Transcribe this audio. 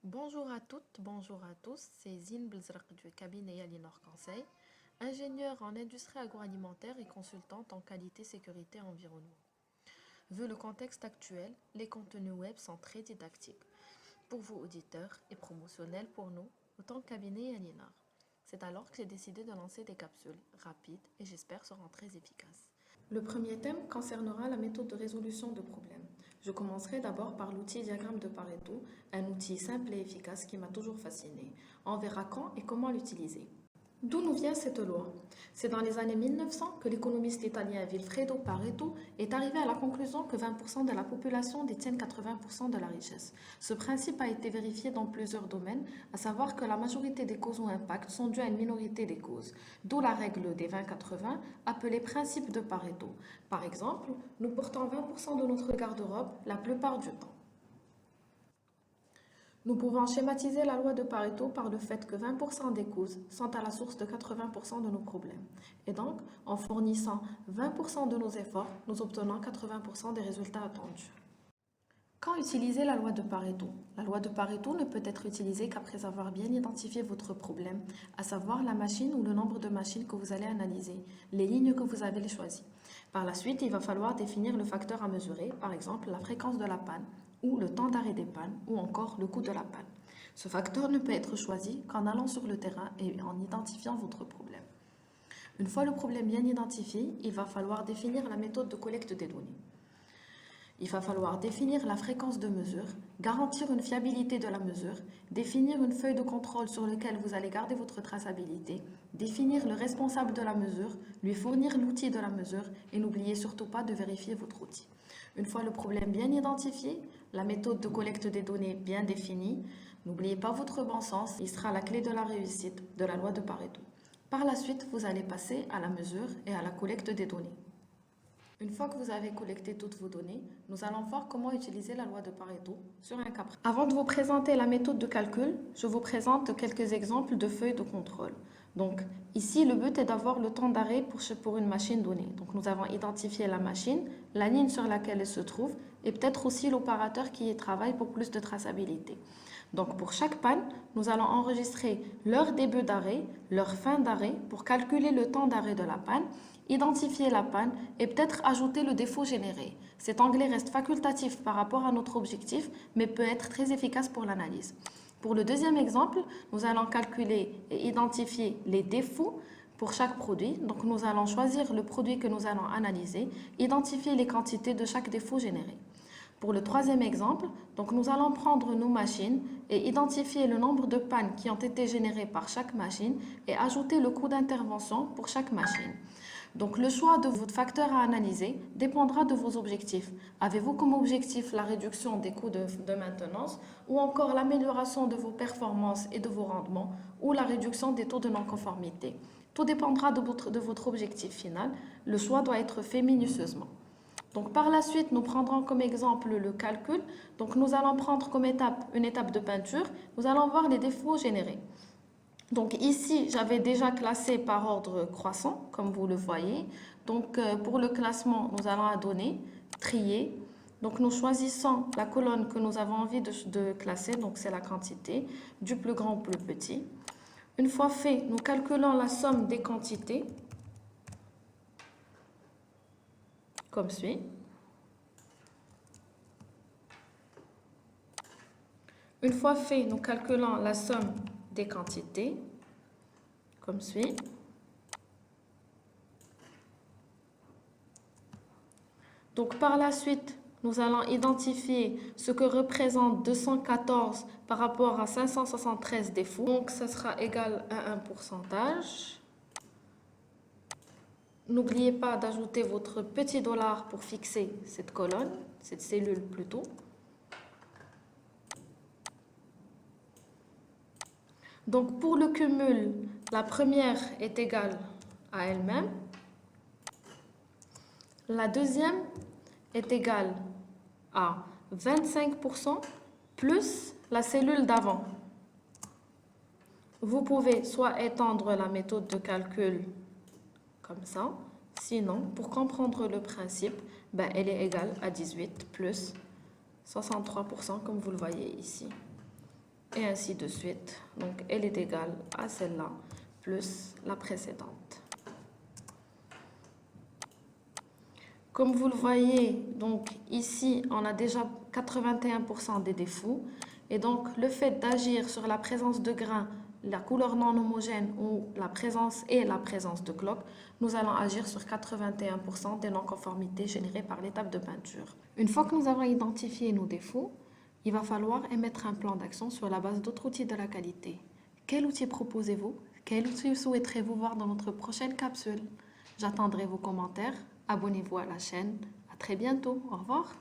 Bonjour à toutes, bonjour à tous, c'est Zine Blzraq du cabinet Yalinor Conseil, ingénieure en industrie agroalimentaire et consultante en qualité, sécurité et environnement. Vu le contexte actuel, les contenus web sont très didactiques pour vous auditeurs et promotionnels pour nous, autant que cabinet Yalinor. C'est alors que j'ai décidé de lancer des capsules rapides et j'espère seront très efficaces. Le premier thème concernera la méthode de résolution de problèmes. Je commencerai d'abord par l'outil diagramme de Pareto, un outil simple et efficace qui m'a toujours fasciné. On verra quand et comment l'utiliser. D'où nous vient cette loi? C'est dans les années 1900 que l'économiste italien Vilfredo Pareto est arrivé à la conclusion que 20% de la population détiennent 80% de la richesse. Ce principe a été vérifié dans plusieurs domaines, à savoir que la majorité des causes ou impacts sont dues à une minorité des causes, d'où la règle des 20-80 appelée principe de Pareto. Par exemple, nous portons 20% de notre garde-robe la plupart du temps. Nous pouvons schématiser la loi de Pareto par le fait que 20% des causes sont à la source de 80% de nos problèmes. Et donc, en fournissant 20% de nos efforts, nous obtenons 80% des résultats attendus. Quand utiliser la loi de Pareto? La loi de Pareto ne peut être utilisée qu'après avoir bien identifié votre problème, à savoir la machine ou le nombre de machines que vous allez analyser, les lignes que vous avez choisies. Par la suite, il va falloir définir le facteur à mesurer, par exemple la fréquence de la panne, ou le temps d'arrêt des pannes, ou encore le coût de la panne. Ce facteur ne peut être choisi qu'en allant sur le terrain et en identifiant votre problème. Une fois le problème bien identifié, il va falloir définir la méthode de collecte des données. Il va falloir définir la fréquence de mesure, garantir une fiabilité de la mesure, définir une feuille de contrôle sur laquelle vous allez garder votre traçabilité, définir le responsable de la mesure, lui fournir l'outil de la mesure et n'oubliez surtout pas de vérifier votre outil. Une fois le problème bien identifié, la méthode de collecte des données bien définie, n'oubliez pas votre bon sens, il sera la clé de la réussite de la loi de Pareto. Par la suite, vous allez passer à la mesure et à la collecte des données. Une fois que vous avez collecté toutes vos données, nous allons voir comment utiliser la loi de Pareto sur un cas précis. Avant de vous présenter la méthode de calcul, je vous présente quelques exemples de feuilles de contrôle. Donc ici, le but est d'avoir le temps d'arrêt pour une machine donnée. Donc nous avons identifié la machine, la ligne sur laquelle elle se trouve et peut-être aussi l'opérateur qui y travaille pour plus de traçabilité. Donc pour chaque panne, nous allons enregistrer leur début d'arrêt, leur fin d'arrêt pour calculer le temps d'arrêt de la panne, identifier la panne et peut-être ajouter le défaut généré. Cet onglet reste facultatif par rapport à notre objectif, mais peut être très efficace pour l'analyse. Pour le deuxième exemple, nous allons calculer et identifier les défauts pour chaque produit. Donc nous allons choisir le produit que nous allons analyser, identifier les quantités de chaque défaut généré. Pour le troisième exemple, donc nous allons prendre nos machines et identifier le nombre de pannes qui ont été générées par chaque machine et ajouter le coût d'intervention pour chaque machine. Donc le choix de votre facteur à analyser dépendra de vos objectifs. Avez-vous comme objectif la réduction des coûts de maintenance ou encore l'amélioration de vos performances et de vos rendements ou la réduction des taux de non-conformité? Tout dépendra de votre objectif final. Le choix doit être fait minutieusement. Donc par la suite, nous prendrons comme exemple le calcul. Donc nous allons prendre comme étape une étape de peinture. Nous allons voir les défauts générés. Donc ici, j'avais déjà classé par ordre croissant, comme vous le voyez. Donc pour le classement, nous allons donner, trier. Donc nous choisissons la colonne que nous avons envie de classer, donc c'est la quantité, du plus grand au plus petit. Une fois fait, nous calculons la somme des quantités, comme suit. Une fois fait, nous calculons la somme des quantités, comme suit. Donc par la suite, nous allons identifier ce que représente 214 par rapport à 573 défauts. Donc ça sera égal à un pourcentage. N'oubliez pas d'ajouter votre petit dollar pour fixer cette colonne, cette cellule plutôt. Donc pour le cumul, la première est égale à elle-même. La deuxième est égale à 25% plus la cellule d'avant. Vous pouvez soit étendre la méthode de calcul comme ça, sinon, pour comprendre le principe, elle est égale à 18 plus 63% comme vous le voyez ici. et ainsi de suite. Donc, elle est égale à celle-là plus la précédente. Comme vous le voyez, donc ici, on a déjà 81% des défauts. Et donc, le fait d'agir sur la présence de grains, la couleur non homogène ou la présence de cloques, nous allons agir sur 81% des non-conformités générées par l'étape de peinture. Une fois que nous avons identifié nos défauts, il va falloir émettre un plan d'action sur la base d'autres outils de la qualité. Quel outil proposez-vous? Quel outil souhaiterez-vous voir dans notre prochaine capsule? J'attendrai vos commentaires. Abonnez-vous à la chaîne. À très bientôt. Au revoir.